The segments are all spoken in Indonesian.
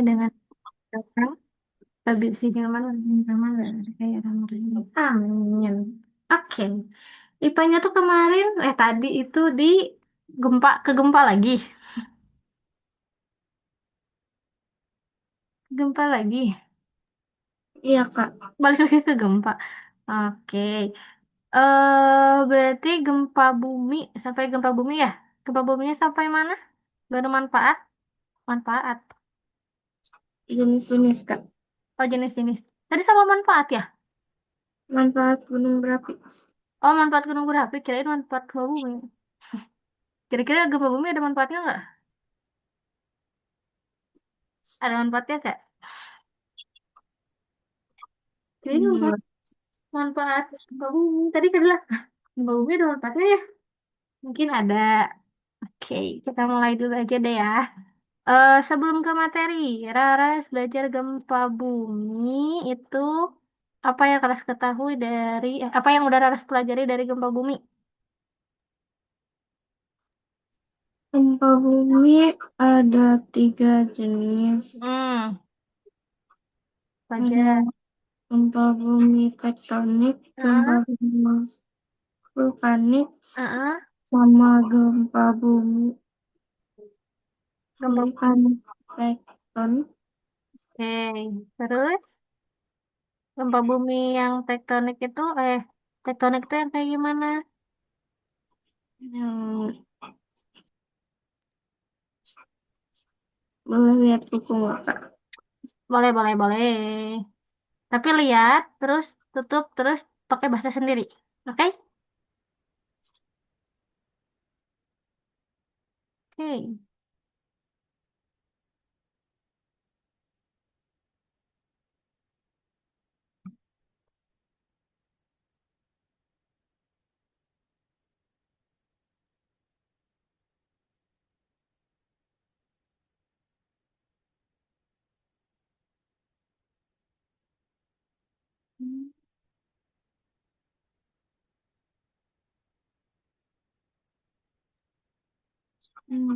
dengan datang lebih si nyaman lebih nyaman dan kayak ini. Amin. Oke. IPA-nya tuh kemarin, tadi itu di gempa lagi. Gempa lagi. Iya, Kak. Balik lagi ke gempa. Oke. Berarti gempa bumi, sampai gempa bumi ya? Gempa buminya sampai mana? Baru manfaat? Manfaat. Jenis-jenis, Kak. Oh, jenis-jenis. Tadi sama manfaat ya? Manfaat gunung berapi. Oh, manfaat gunung berapi. Kirain manfaat gempa bumi. Kira-kira gempa bumi ada manfaatnya nggak? Ada manfaatnya nggak? Kirain Hmm, manfaat gempa bumi. Tadi kan bilang, gempa bumi ada manfaatnya ya? Mungkin ada. Oke, kita mulai dulu aja deh ya. Sebelum ke materi, Raras belajar gempa bumi itu apa yang Raras ketahui apa yang udah Raras pelajari dari gempa bumi? Gempa bumi ada 3 jenis. Hmm, Ada Pelajar. gempa bumi tektonik, gempa Heeh, bumi vulkanik, heeh. sama gempa bumi Gempa bumi. vulkanik tektonik. Oke, terus gempa bumi yang tektonik itu, tektonik itu yang kayak gimana? Yang boleh lihat buku nggak, Kak? Boleh, boleh, boleh. Tapi lihat, terus tutup, terus pakai bahasa sendiri. Oke? Oke.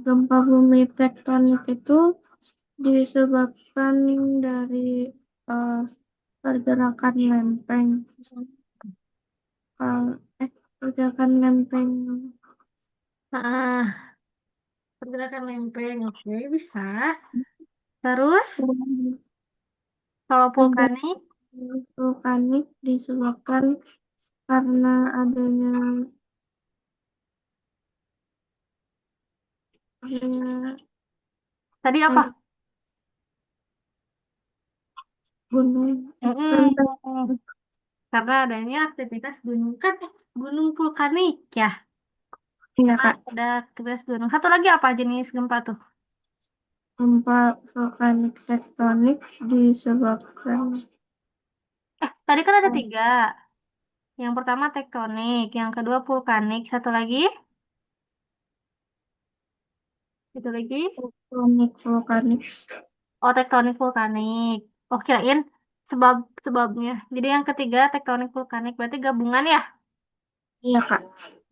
Gempa bumi tektonik itu disebabkan dari eh, pergerakan lempeng. Kal- pergerakan lempeng. Nah, pergerakan lempeng. Oke, bisa. Terus, kalau Ada vulkanik, vulkanik disebabkan karena adanya tadi apa? eh, gunung lempeng. Mm-mm. Karena adanya aktivitas gunung kan, gunung vulkanik ya. Iya, Karena Kak. ada aktivitas gunung. Satu lagi apa jenis gempa tuh? Gempa vulkanik tektonik disebabkan Tadi kan ada tiga. Yang pertama tektonik, yang kedua vulkanik, satu lagi, itu lagi. tektonik vulkanik. Oh, tektonik vulkanik. Oh, kirain sebabnya. Jadi yang ketiga tektonik vulkanik berarti gabungan ya. Iya, Kak.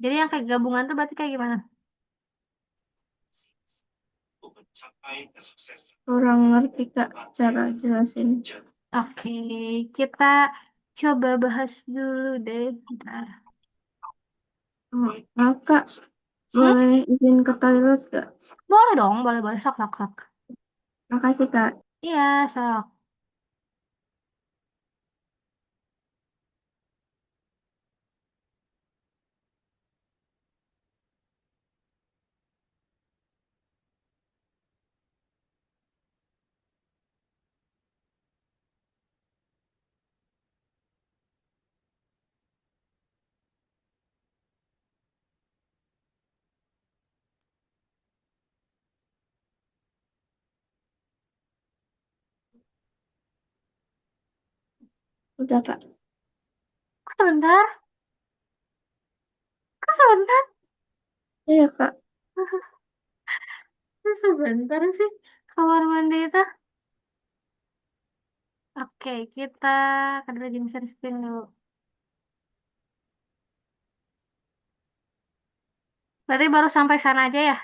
Jadi yang kayak gabungan tuh berarti kayak gimana? Kurang ngerti, Kak, cara jelasin. Oke, kita coba bahas dulu deh. Bentar. Kak, Hmm? boleh izin ke toilet, Kak? Boleh dong, boleh boleh sok sok sok. Makasih, Kak. Iya, sok. Udah, Kak. Kok sebentar? Kok sebentar? Iya, Kak. Kok sebentar sih kamar mandi itu? Oke, kita ke lagi share screen dulu. Berarti baru sampai sana aja ya?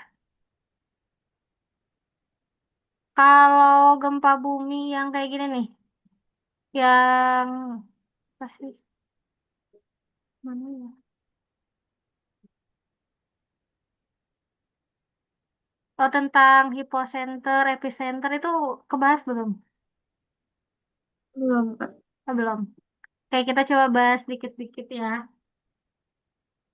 Kalau gempa bumi yang kayak gini nih, yang pasti mana ya? Oh, tentang hipocenter, epicenter itu kebahas belum? Belum, Kak. Oh, belum. Kayak kita coba bahas dikit-dikit ya.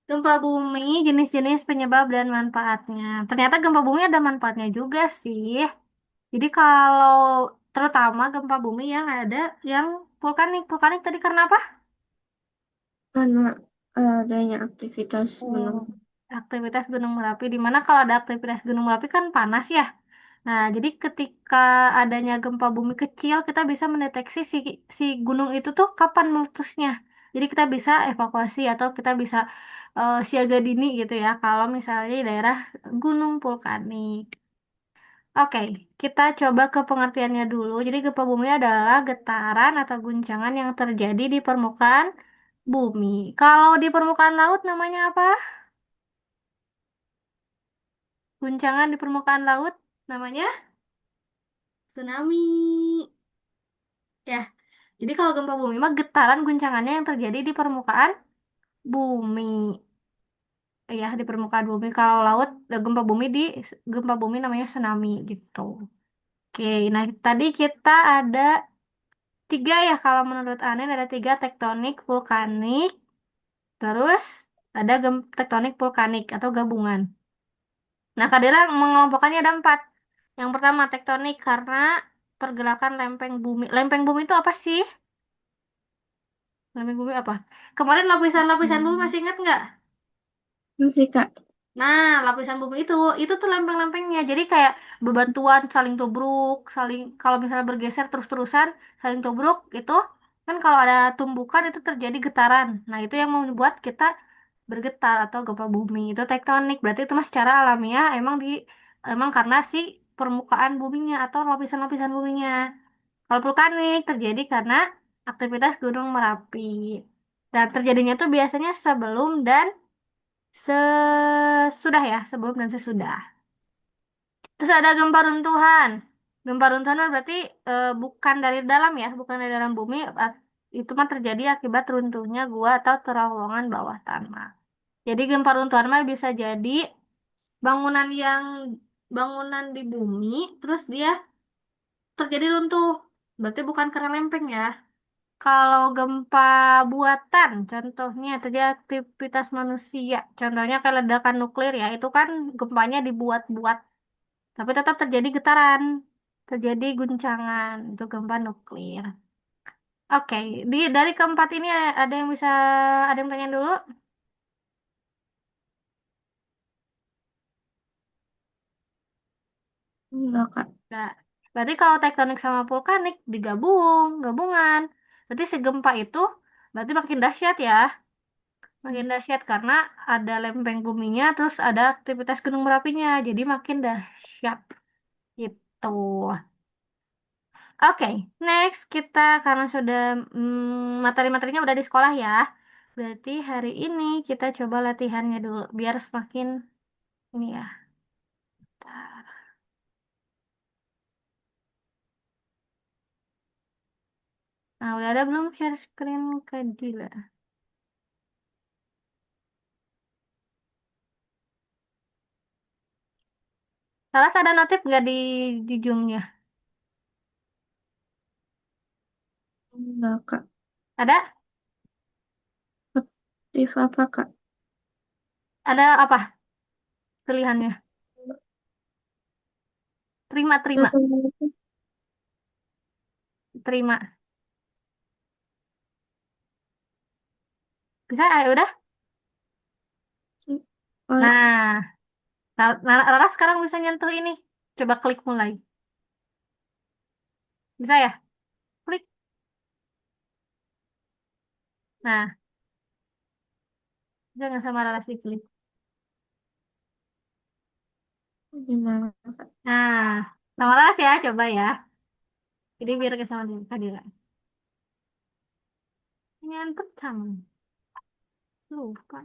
Gempa bumi, jenis-jenis penyebab dan manfaatnya. Ternyata gempa bumi ada manfaatnya juga sih. Jadi kalau terutama gempa bumi yang ada yang vulkanik. Vulkanik tadi karena apa? Karena adanya aktivitas Oh, gunung. aktivitas gunung Merapi. Di mana kalau ada aktivitas gunung Merapi kan panas ya. Nah, jadi ketika adanya gempa bumi kecil, kita bisa mendeteksi si gunung itu tuh kapan meletusnya. Jadi kita bisa evakuasi atau kita bisa siaga dini gitu ya. Kalau misalnya di daerah gunung vulkanik. Oke, kita coba ke pengertiannya dulu. Jadi gempa bumi adalah getaran atau guncangan yang terjadi di permukaan bumi. Kalau di permukaan laut namanya apa? Guncangan di permukaan laut namanya tsunami. Ya, jadi kalau gempa bumi mah getaran guncangannya yang terjadi di permukaan bumi. Ya, di permukaan bumi. Kalau laut, gempa bumi namanya tsunami gitu. Oke, nah tadi kita ada tiga ya kalau menurut Anen ada tiga tektonik, vulkanik, terus ada tektonik vulkanik atau gabungan. Nah, Kadira mengelompokkannya ada empat. Yang pertama tektonik karena pergerakan lempeng bumi. Lempeng bumi itu apa sih? Lempeng bumi apa? Kemarin lapisan-lapisan bumi Hmm. masih ingat nggak? Masih, Kak. Nah, lapisan bumi itu tuh lempeng-lempengnya. Jadi kayak bebatuan saling tubruk, saling kalau misalnya bergeser terus-terusan, saling tubruk itu kan kalau ada tumbukan itu terjadi getaran. Nah, itu yang membuat kita bergetar atau gempa bumi. Itu tektonik. Berarti itu mah secara alamiah emang karena si permukaan buminya atau lapisan-lapisan buminya. Kalau vulkanik terjadi karena aktivitas Gunung Merapi. Dan terjadinya tuh biasanya sebelum dan sesudah ya, sebelum dan sesudah. Terus ada gempa runtuhan. Gempa runtuhan berarti bukan dari dalam ya, bukan dari dalam bumi. Itu mah terjadi akibat runtuhnya gua atau terowongan bawah tanah. Jadi gempa runtuhan mah bisa jadi bangunan yang bangunan di bumi, terus dia terjadi runtuh. Berarti bukan karena lempeng ya. Kalau gempa buatan, contohnya terjadi aktivitas manusia. Contohnya kayak ledakan nuklir ya, itu kan gempanya dibuat-buat. Tapi tetap terjadi getaran, terjadi guncangan, itu gempa nuklir. Oke, dari keempat ini ada yang tanya dulu? Enggak, Kak. Nah, berarti kalau tektonik sama vulkanik gabungan. Berarti si gempa itu berarti makin dahsyat ya. Makin dahsyat karena ada lempeng buminya, terus ada aktivitas gunung berapinya. Jadi makin dahsyat gitu. Oke, next kita karena sudah materi-materinya udah di sekolah ya. Berarti hari ini kita coba latihannya dulu biar semakin ini ya. Nah, udah ada belum share screen ke Dila? Salah ada notif nggak di Zoom-nya? Enggak, Kak. Ada? Aktif apa, Kak? Ada apa pilihannya? Terima, terima, Apa itu? terima. Bisa? Ayo udah. Oh, Nah, Rara sekarang bisa nyentuh ini. Coba klik mulai. Bisa ya? Klik. Nah, bisa nggak sama Rara sih klik? gimana, Kak? Nah, sama Rara ya, coba ya. Jadi biar ke sama Kadira. Nyentuh sama. Lupa.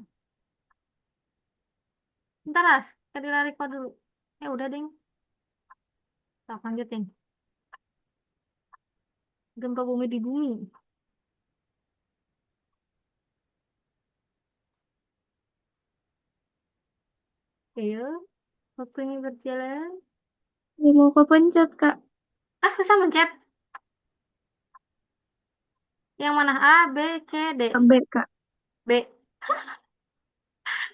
Ntar Ras, Kadira record dulu. Ya udah deh. Tak lanjutin. Gempa bumi di bumi. Ayo, waktunya berjalan. Ini mau kepencet, Kak. Ah, susah mencet. Yang mana? A, B, C, D. B, Kak. B.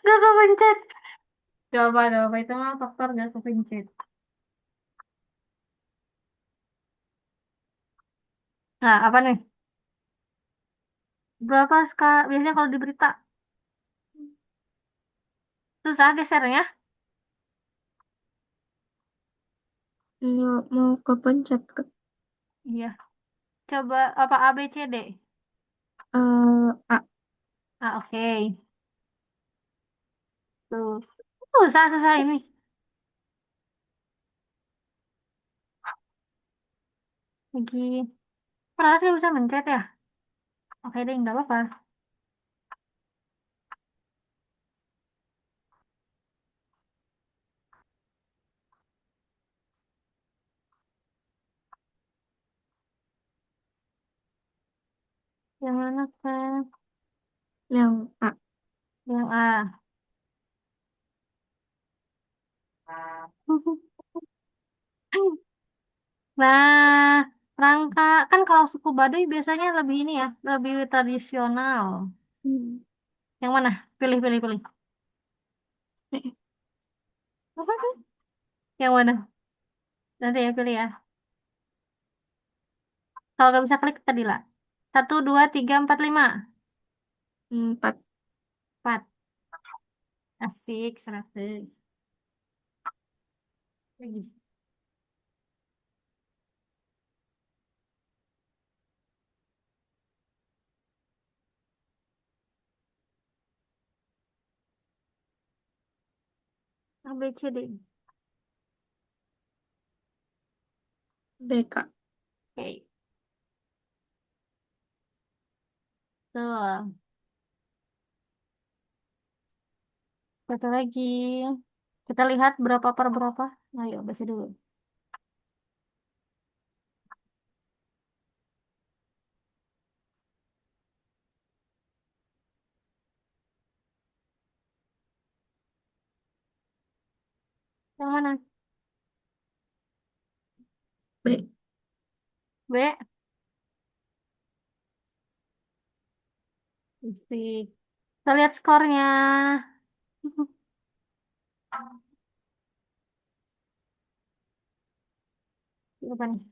Gak kepencet. Gak apa. Itu mah faktor gak kepencet. Nah, apa nih? Berapa skala? Biasanya kalau di berita. Susah gesernya. Ini mau kepencet, Kak. Iya. Coba apa A, B, C, D? A. Ah, oke. Tuh. Susah ini. Lagi. Pernah sih bisa mencet ya? Oke deh, nggak apa-apa. Yang mana kan? Yang A. Yang A. Nah, rangka kan kalau suku Baduy biasanya lebih ini ya, lebih tradisional. Hmm. Yang mana? Pilih. Eh, Yang mana? Nanti ya pilih ya. Kalau nggak bisa klik tadi lah. Satu, dua, tiga, empat, lima. 4. Empat. Asik, 100. Lagi. A, B, C, D. B, Kak. Oke. Tuh. Satu lagi. Kita lihat berapa per berapa. Ayo, baca dulu. Yang mana? B. B. Mesti. Kita lihat skornya. Berapa nih?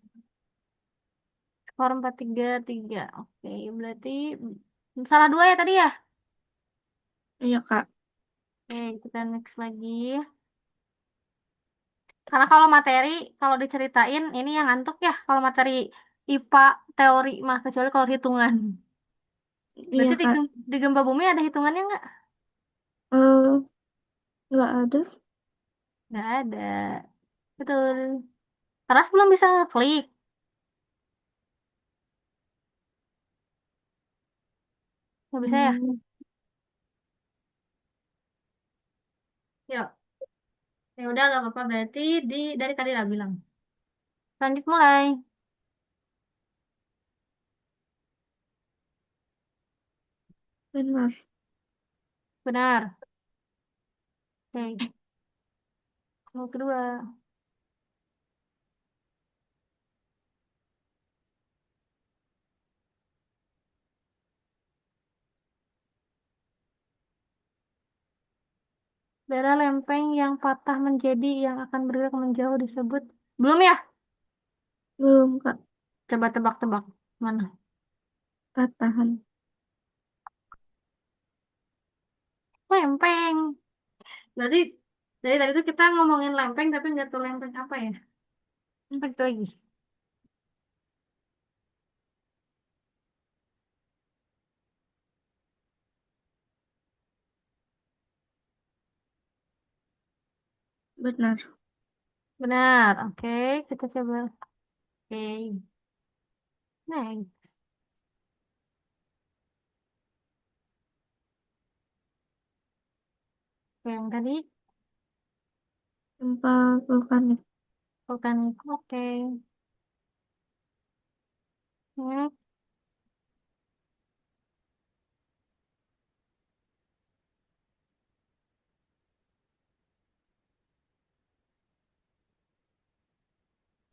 Skor 4-3-3. Oke, berarti salah dua ya tadi ya? Iya, Kak. Oke, kita next lagi. Karena kalau materi, kalau diceritain, ini yang ngantuk ya. Kalau materi IPA, teori mah, kecuali kalau hitungan. Iya, Berarti Kak. di gempa bumi ada hitungannya nggak? Eh, nggak ada. Nggak ada. Betul. Karena belum bisa ngeklik. Nggak bisa ya? Hmm, Yuk. Ya udah, nggak apa-apa. Berarti dari tadi lah bilang. Lanjut mulai. benar. Benar. Oke. Soal kedua. Daerah lempeng yang patah menjadi yang akan bergerak menjauh disebut. Belum ya? Belum, Kak. Coba tebak-tebak. Mana? Patahan. Lempeng. Berarti dari tadi tuh kita ngomongin lempeng tapi nggak tahu lempeng apa ya? Lempeng itu lagi. Benar. Benar. Oke, kita coba. Oke. Next. Yang tadi Gempa vulkanik. Vulkanik. Oke. Hmm,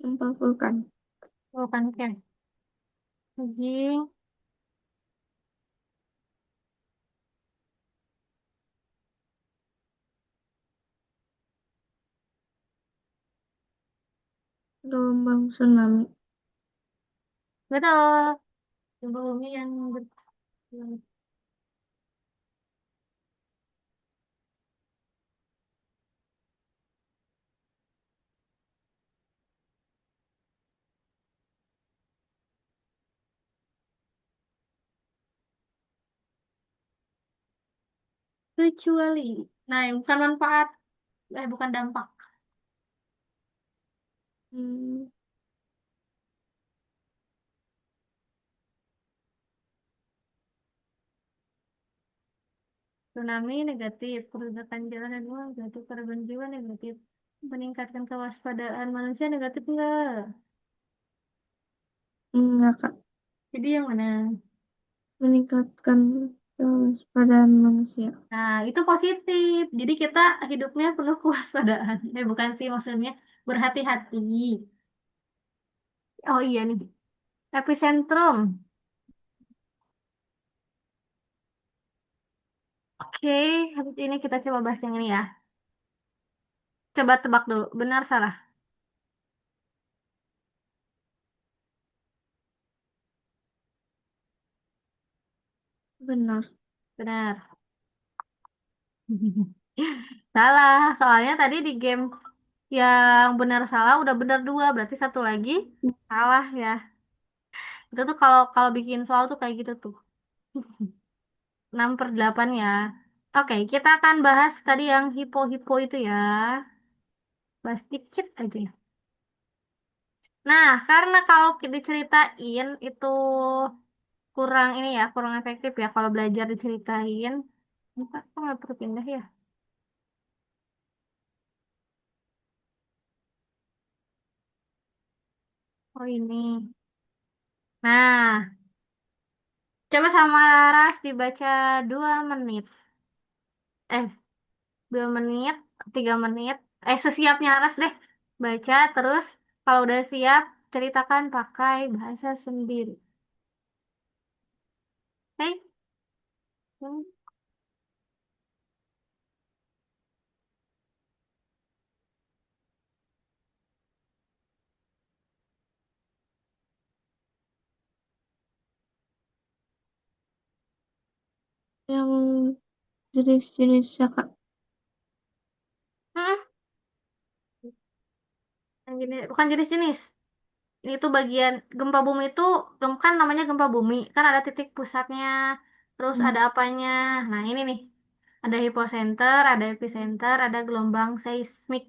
Gempa vulkan. vulkanik ya. Lagi. Gelombang tsunami. Betul. Gempa bumi yang kecuali. Nah, yang bukan manfaat. Bukan dampak. Hmm, Tsunami negatif, kerusakan jalan dan uang negatif, korban jiwa negatif. Meningkatkan kewaspadaan manusia negatif enggak? enggak, Kak. Jadi yang mana? Meningkatkan kewaspadaan manusia. Nah, itu positif. Jadi kita hidupnya penuh kewaspadaan. Bukan sih maksudnya berhati-hati. Oh iya nih, epicentrum. Oke, habis ini kita coba bahas yang ini ya. Coba tebak dulu, benar salah? Benar. Benar. Salah, soalnya tadi di game yang benar salah udah benar dua, berarti satu lagi salah ya. Itu tuh kalau kalau bikin soal tuh kayak gitu tuh. 6/8 ya. Oke, kita akan bahas tadi yang hipo-hipo itu ya. Bahas dikit aja ya. Nah, karena kalau diceritain itu kurang ini ya, kurang efektif ya kalau belajar diceritain. Enggak, kok nggak perlu pindah ya? Oh ini. Nah, coba sama Laras dibaca 2 menit. 2 menit, 3 menit. Sesiapnya Laras deh. Baca terus. Kalau udah siap, ceritakan pakai bahasa sendiri. Oke? Yang jenis-jenisnya, Kak. Hmm, yang bukan jenis-jenis. Ini tuh bagian gempa bumi itu kan namanya gempa bumi. Kan ada titik pusatnya, terus Hmm. ada apanya. Nah, ini nih. Ada hipocenter, ada epicenter, ada gelombang seismik.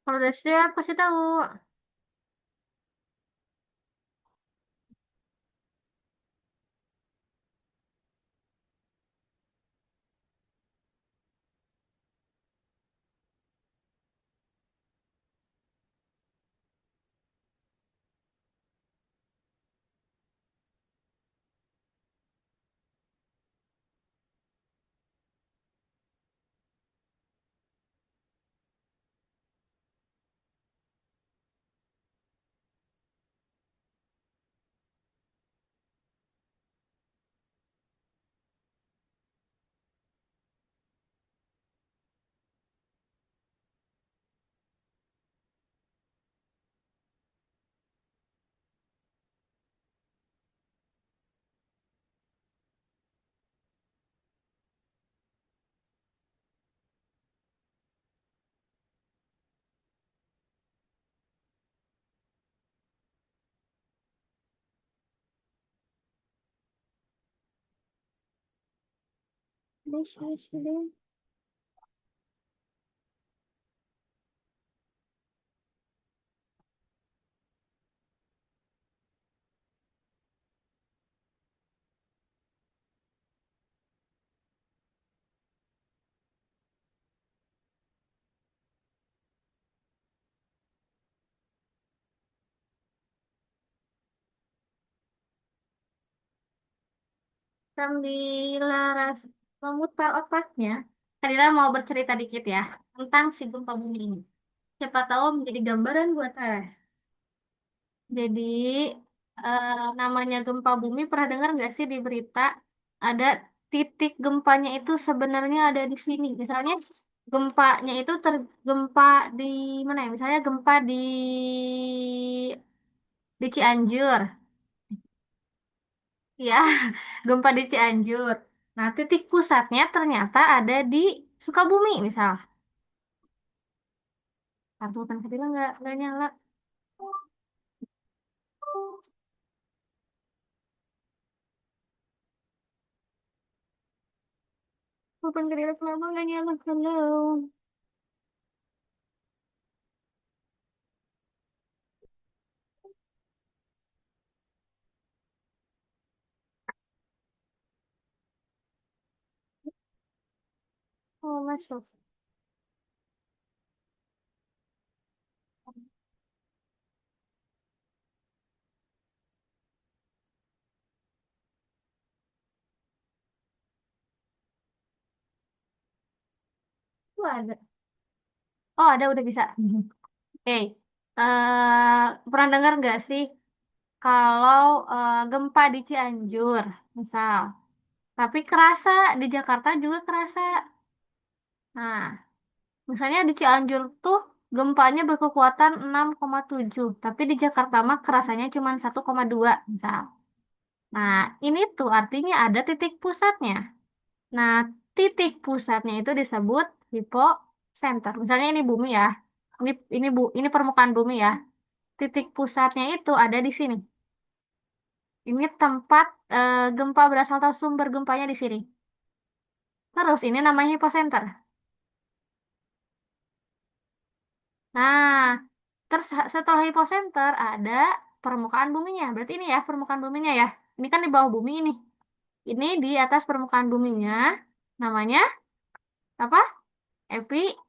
Kalau udah siap, kasih tahu. Sini, sini. Sambil Laras memutar otaknya, Kadila mau bercerita dikit ya tentang si gempa bumi ini. Siapa tahu menjadi gambaran buat Laras. Jadi, namanya gempa bumi pernah dengar nggak sih di berita ada titik gempanya itu sebenarnya ada di sini. Misalnya gempanya itu tergempa di mana ya? Misalnya gempa di Cianjur, ya, gempa di Cianjur. Nah, titik pusatnya ternyata ada di Sukabumi, misal. Kartu kan kedua nggak nyala. Pulpen kedua kenapa nggak nyala? Halo. Oh, masuk. Oh, ada. Oh, ada udah bisa. Oke. Pernah dengar nggak sih kalau gempa di Cianjur, misal, tapi kerasa di Jakarta juga kerasa. Nah, misalnya di Cianjur tuh gempanya berkekuatan 6,7, tapi di Jakarta mah kerasanya cuma 1,2, misal. Nah, ini tuh artinya ada titik pusatnya. Nah, titik pusatnya itu disebut hipocenter. Misalnya ini bumi ya. Ini permukaan bumi ya. Titik pusatnya itu ada di sini. Ini tempat gempa berasal atau sumber gempanya di sini. Terus ini namanya hipocenter. Nah, terus setelah hipocenter ada permukaan buminya. Berarti ini ya permukaan buminya ya. Ini kan di bawah bumi ini. Ini di atas permukaan buminya. Namanya apa? Epicenter.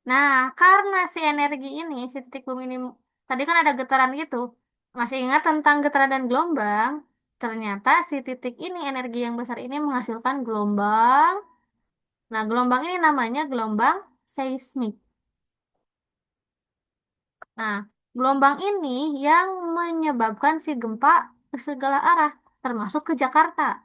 Nah, karena si energi ini, si titik bumi ini, tadi kan ada getaran gitu. Masih ingat tentang getaran dan gelombang? Ternyata si titik ini, energi yang besar ini menghasilkan gelombang. Nah, gelombang ini namanya gelombang seismik. Nah, gelombang ini yang menyebabkan si gempa ke segala arah, termasuk ke Jakarta.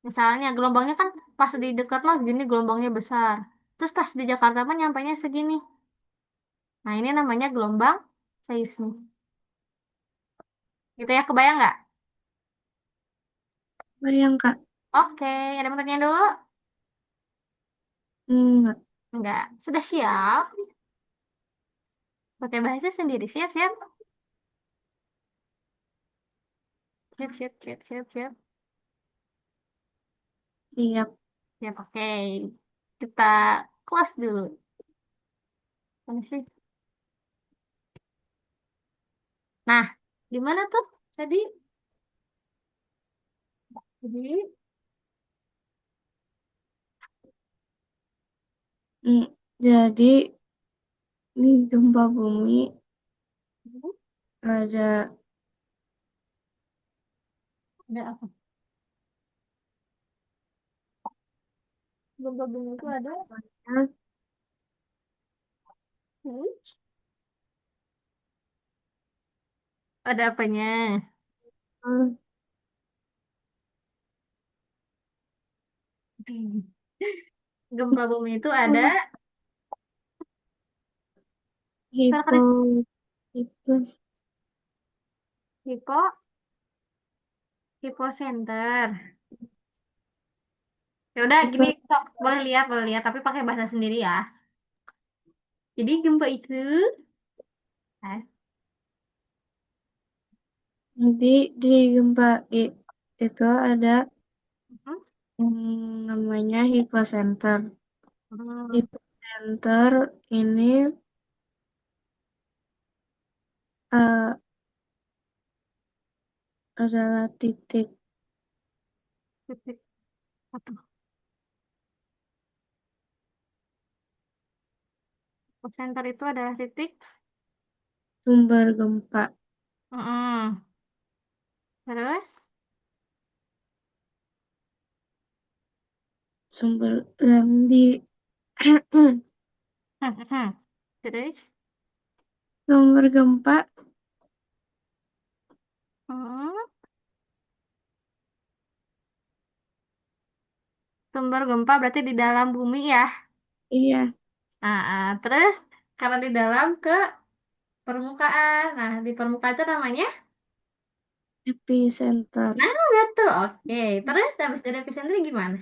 Misalnya, gelombangnya kan pas di dekat mah gini gelombangnya besar. Terus pas di Jakarta mah nyampainya segini. Nah, ini namanya gelombang seismik. Gitu ya, kebayang nggak? Bayang, Kak. Oke, ada yang mau tanya dulu? Enggak. Enggak. Sudah siap? Pakai bahasa sendiri. Siap, siap. Siap, siap, siap, siap, siap. Siap. Siap, oke. Kita close dulu. Mana sih? Nah, gimana tuh tadi? Jadi, Hmm, Jadi, ini gempa bumi ada ada apa? Gempa bumi itu ada? Hmm? Ada apanya? eh, Gempa bumi itu ada hipo, karakteristik hipo, hipo, hipocenter. Ya udah hipo, gini, sok boleh lihat, tapi pakai bahasa sendiri ya. Jadi gempa itu, nah, nanti di gempa itu ada Mhm. yang namanya hipocenter. Hmm. Hipocenter ini eh, adalah titik Titik apa? Center itu adalah titik. sumber gempa. Mm-mm. Terus, Sumber yang di terus, sumber gempa, mm, sumber gempa berarti di dalam bumi ya. iya, Terus karena di dalam ke permukaan. Nah, di permukaan itu namanya. epicenter. Nah, betul. Oke. Terus habis dari epicenter gimana?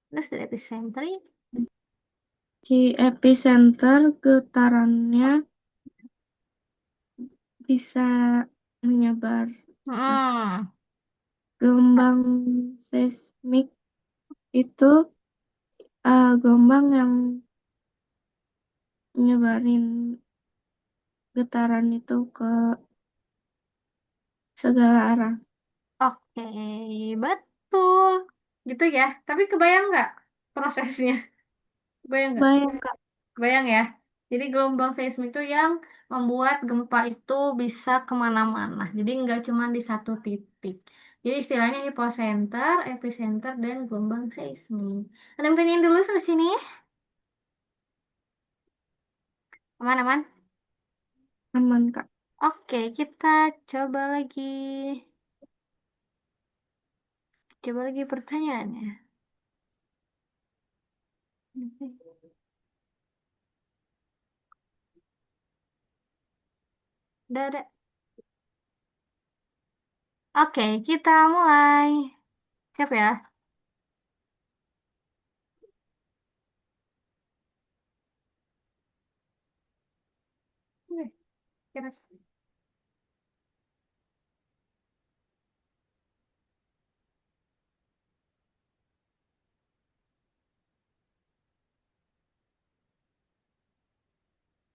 Terus dari epicenter. Di epicenter getarannya bisa menyebar. Nah, Hmm. gelombang seismik itu gelombang yang nyebarin getaran itu ke segala arah. Oke, betul. Gitu ya. Tapi kebayang nggak prosesnya? Kebayang nggak? Bayang Kak, Kebayang ya. Jadi gelombang seismik itu yang membuat gempa itu bisa kemana-mana. Jadi nggak cuma di satu titik. Jadi istilahnya hipocenter, epicenter, dan gelombang seismik. Ada yang tanyain dulu sampai sini? Aman-aman? aman Kak. Oke, kita coba lagi. Coba lagi pertanyaannya. Udah ada. Oke, kita mulai. Siap ya? Oke, kira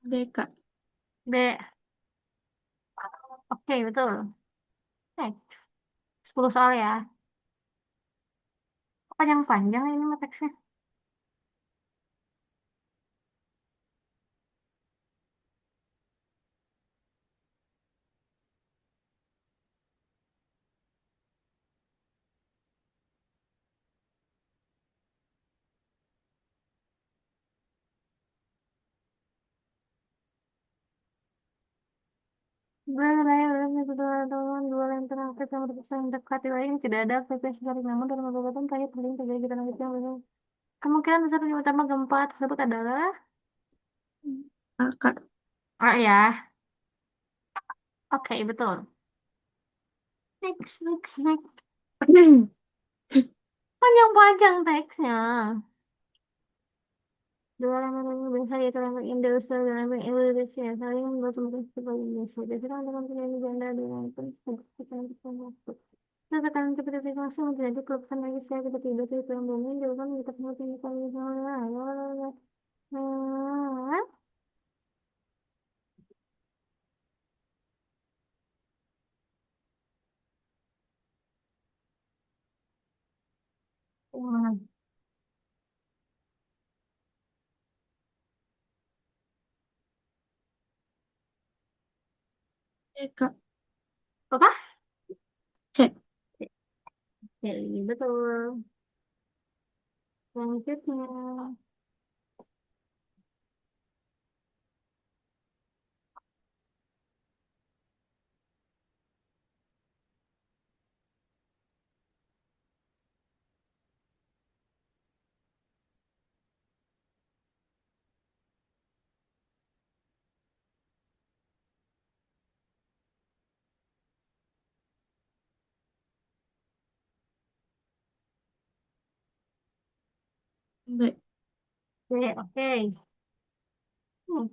Oke Kak. B. Oke, betul. Next. 10 soal ya. Panjang-panjang ini mah teksnya. Dua lintang aktif yang berpisah mendekati lain tidak ada frekuensi saling namun dalam beberapa terakhir penting terjadi getaran kecil yang kemungkinan besar penyebab utama gempa tersebut adalah Kak. ya. Oke, betul. Next. Panjang-panjang teksnya. Dua elemen yang biasa yaitu elemen industrial dan elemen evolusi saling bertumbuh sebagai Indonesia. Jadi dengan penyanyi ganda dengan pun kita masuk. Tekanan seperti frekuensi menjadi kelupasan lagi saya tiba-tiba itu yang bumi jawaban kita semua tinggi kali misalnya. Oke Kak. Apa? Cek. Ya, betul. Selanjutnya. Baik. Oke. Hmm.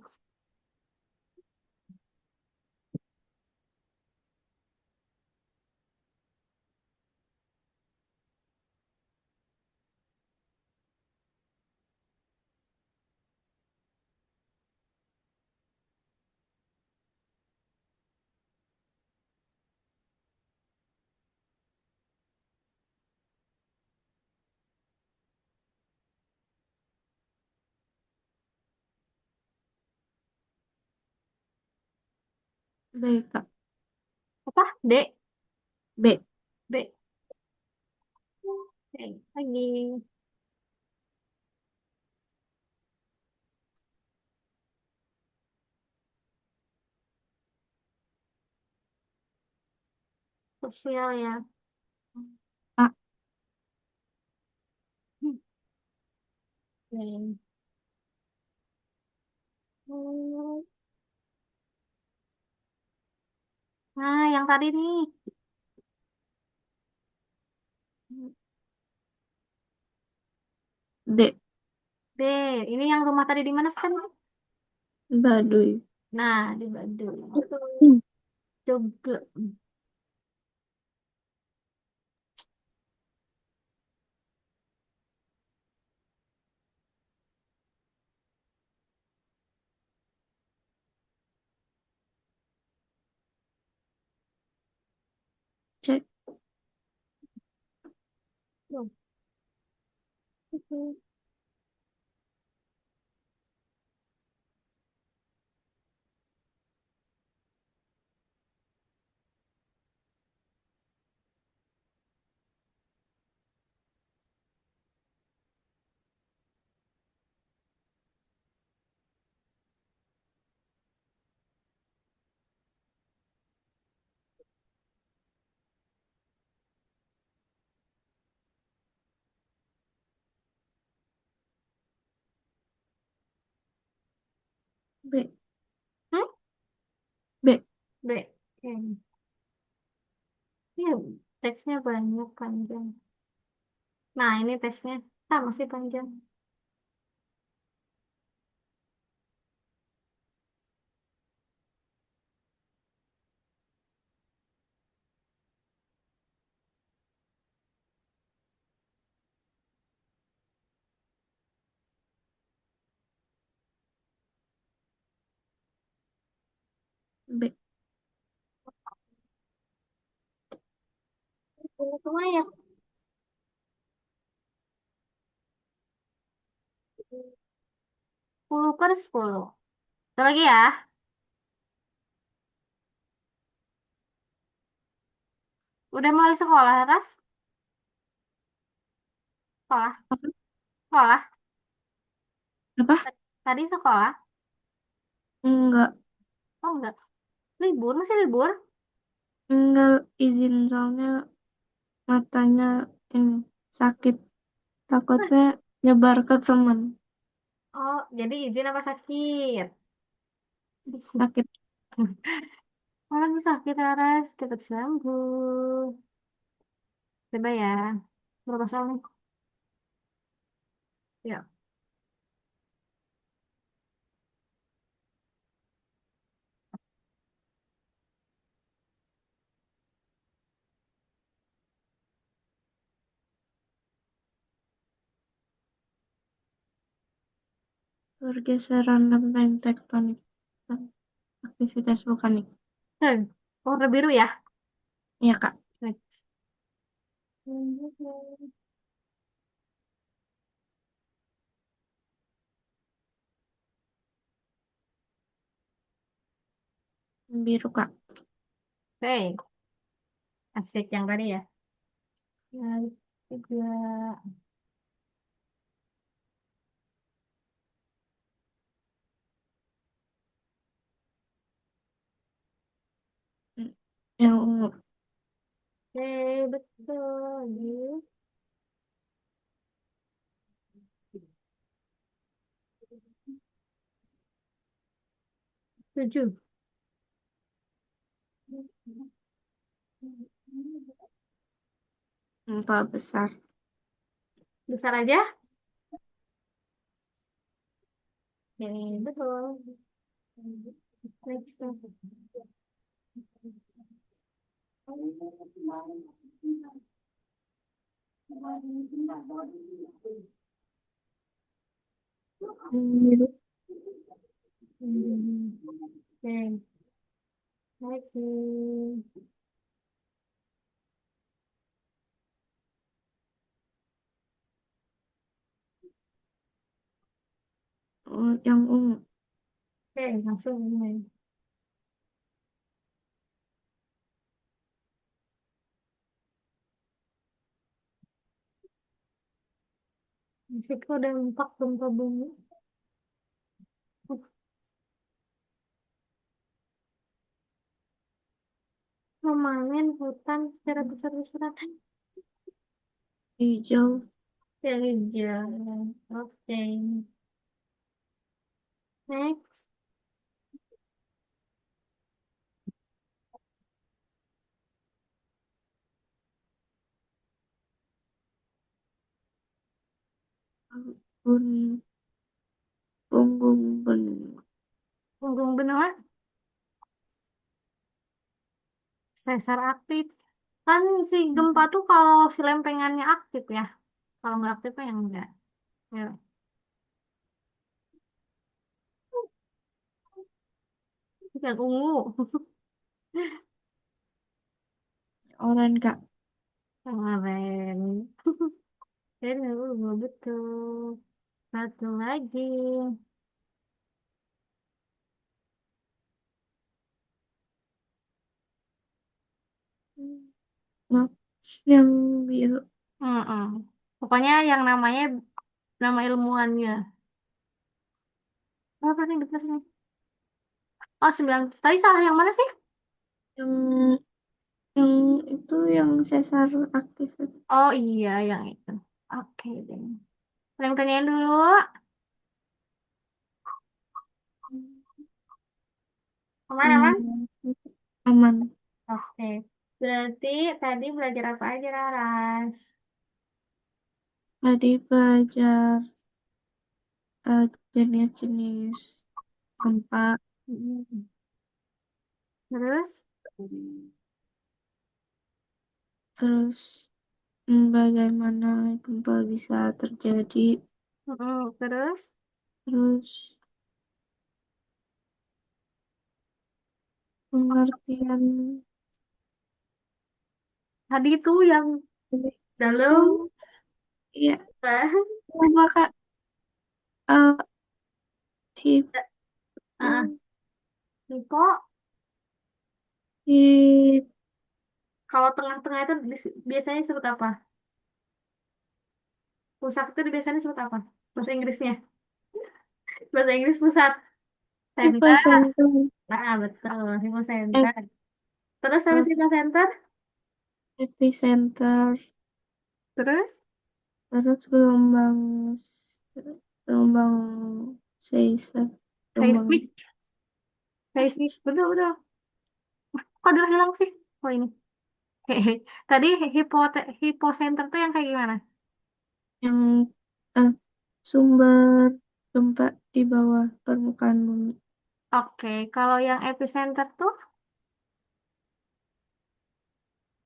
B, Kak. Apa? D. B. B. Oke, lagi. Sosial ya. A. Hmm, oke. Hmm, Nah, yang tadi nih. D. B. Ini yang rumah tadi di mana sih? Baduy. Nah, di Bandung. Hmm. Jogja. C. B. Hmm? B. B. Oke. Ini teksnya banyak panjang. Nah, ini teksnya sama sih panjang. B. Semua ya. 10/10. Satu lagi ya. Udah mulai sekolah, Ras? Sekolah. Apa? Sekolah. Apa? Tadi sekolah. Enggak. Oh, enggak. Libur, masih libur. Enggak izin soalnya matanya ini sakit. Hah. Takutnya nyebar ke teman. Oh, jadi izin apa sakit? Sakit. Oh, lagi sakit, Ras. Cepet sembuh. Coba ya. Berapa soal nih? Ya. Pergeseran lempeng tektonik. Aktivitas vulkanik. Warna biru ya. Iya, Kak. Next. Biru, Kak. Oke, asik yang tadi ya. Yang tiga. Yang ungu. Oke, betul. Tujuh. Empat besar. Besar aja. Oke, betul. Next. Biru. Oke, lagi. Oh, yang ungu. Oke, langsung ini. Meksiko dampak gempa bumi. Memanen hutan secara besar-besaran. Hijau. Yang hijau. Oke. Next. Bun, punggung benua. Punggung benua. Sesar aktif. Kan si gempa tuh kalau si lempengannya aktif ya. Kalau nggak aktif kan yang enggak. Ya. Yang ungu. Orang Kak. Kemarin. Dan yang ungu betul. Satu lagi. Maaf, yang biru. Mm-mm. Pokoknya yang namanya nama ilmuannya. Apa nih betul? Oh, 9. Tadi salah yang mana sih? Yang yang itu yang sesar aktif itu. Oh iya, yang itu. Oke deh. Yang tanyain dulu. Aman, aman? Hmm, aman. Oke. Berarti tadi belajar apa aja, Laras? Tadi belajar jenis-jenis gempa, Mm. Terus? terus bagaimana gempa bisa terjadi, Terus? terus pengertian Tadi itu yang itu dalam. ya apa Kak? Eh, hip, Ah, Niko, hip, kalau tengah-tengah itu biasanya disebut apa? Pusat itu biasanya disebut apa? Bahasa Inggrisnya. Bahasa Inggris pusat. Center. epicenter, Nah, betul. ep- Center. Terus habis eh, center? epicenter, Terus? terus gelombang seismik, gelombang Seismik. Seismik. Betul, betul. Kok udah hilang sih? Oh, ini. Hehe. Tadi hipocenter tuh yang kayak gimana? yang eh, sumber gempa di bawah permukaan bumi. Oke, kalau yang epicenter tuh?